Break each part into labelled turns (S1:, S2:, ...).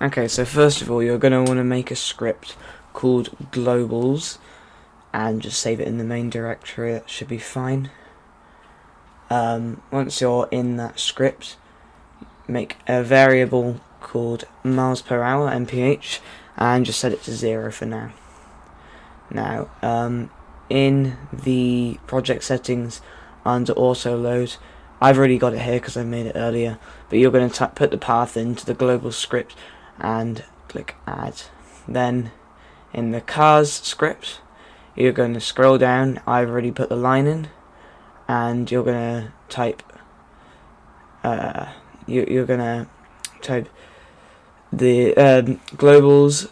S1: Okay, so first of all, you're going to want to make a script called globals and just save it in the main directory. That should be fine. Once you're in that script, make a variable called miles per hour mph and just set it to 0 for now. Now, in the project settings under auto load, I've already got it here because I made it earlier, but you're going to put the path into the global script and click add. Then in the cars script, you're going to scroll down. I've already put the line in, and you're going to type you're going to type the globals.mph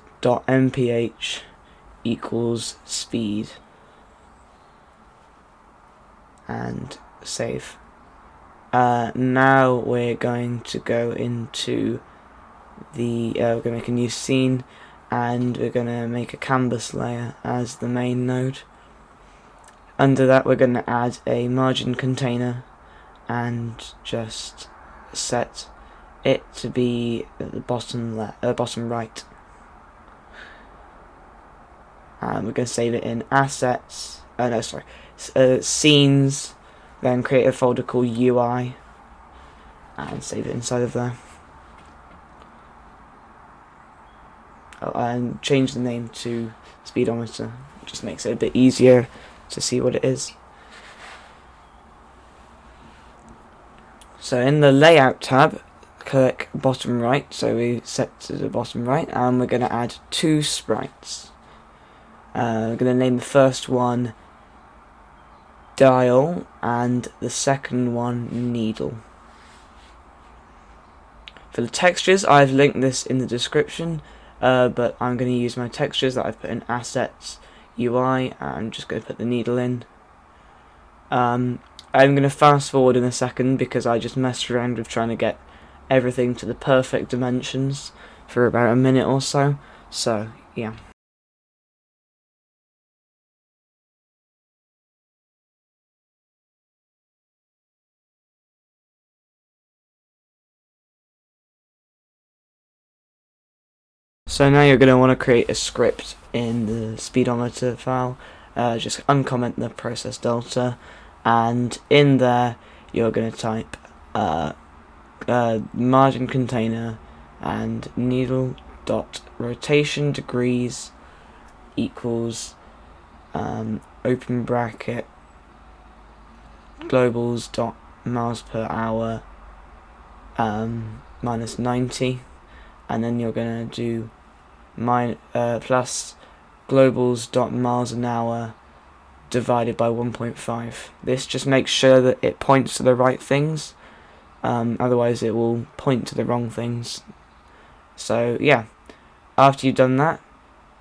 S1: equals speed and save. Now we're going to go into the we're going to make a new scene, and we're going to make a canvas layer as the main node. Under that, we're going to add a margin container and just set it to be at the bottom right. And we're going to save it in assets. Scenes. Then create a folder called UI and save it inside of there. And change the name to Speedometer. It just makes it a bit easier to see what it is. So in the layout tab, click bottom right. So we set to the bottom right, and we're going to add 2 sprites. We're going to name the first one dial and the second one needle. For the textures, I've linked this in the description, but I'm going to use my textures that I've put in assets UI. I'm just going to put the needle in. I'm going to fast forward in a second because I just messed around with trying to get everything to the perfect dimensions for about a minute or so. So yeah. So now you're going to want to create a script in the speedometer file. Just uncomment the process delta, and in there you're going to type margin container and needle dot rotation degrees equals open bracket globals dot miles per hour minus 90, and then you're going to do plus globals dot miles an hour divided by 1.5. This just makes sure that it points to the right things, otherwise it will point to the wrong things. So yeah, after you've done that,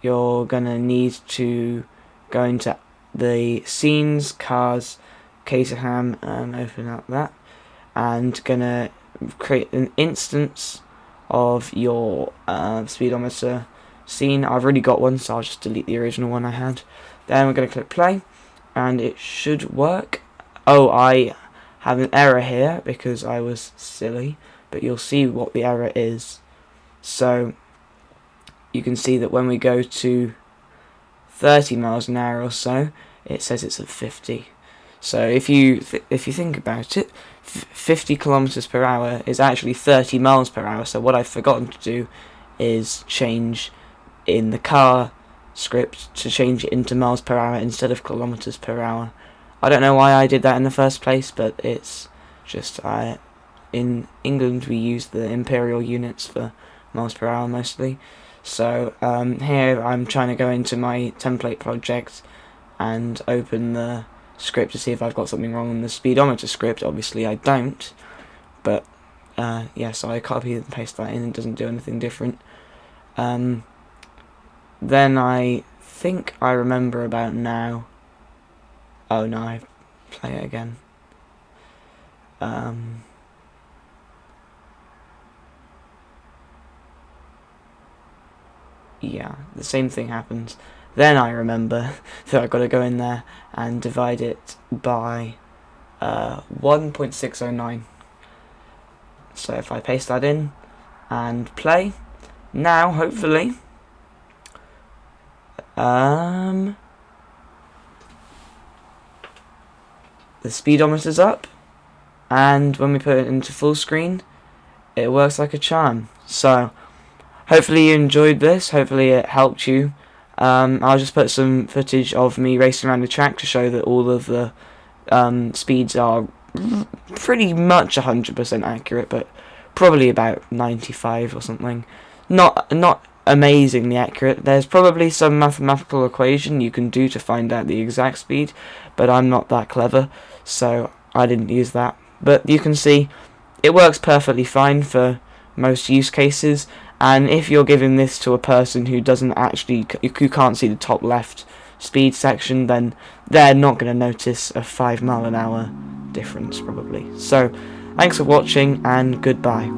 S1: you're gonna need to go into the scenes, cars, Caterham, and open up that, and gonna create an instance of your speedometer scene. I've already got one, so I'll just delete the original one I had. Then we're going to click play, and it should work. Oh, I have an error here because I was silly, but you'll see what the error is. So you can see that when we go to 30 miles an hour or so, it says it's at 50. So if you think about it, 50 kilometers per hour is actually 30 miles per hour. So what I've forgotten to do is change in the car script to change it into miles per hour instead of kilometers per hour. I don't know why I did that in the first place, but it's just in England we use the imperial units for miles per hour mostly. So here I'm trying to go into my template project and open the script to see if I've got something wrong in the speedometer script. Obviously I don't, but yeah, so I copy and paste that in. It doesn't do anything different. Then I think I remember about now. Oh no, I play it again. Yeah, the same thing happens. Then I remember that I've got to go in there and divide it by 1.609. So if I paste that in and play, Now, hopefully, the speedometer's up, and when we put it into full screen, it works like a charm. So, hopefully you enjoyed this, hopefully it helped you. I'll just put some footage of me racing around the track to show that all of the speeds are pretty much 100% accurate, but probably about 95 or something. Not amazingly accurate. There's probably some mathematical equation you can do to find out the exact speed, but I'm not that clever, so I didn't use that. But you can see it works perfectly fine for most use cases, and if you're giving this to a person who who can't see the top left speed section, then they're not going to notice a 5 mile an hour difference probably. So thanks for watching, and goodbye.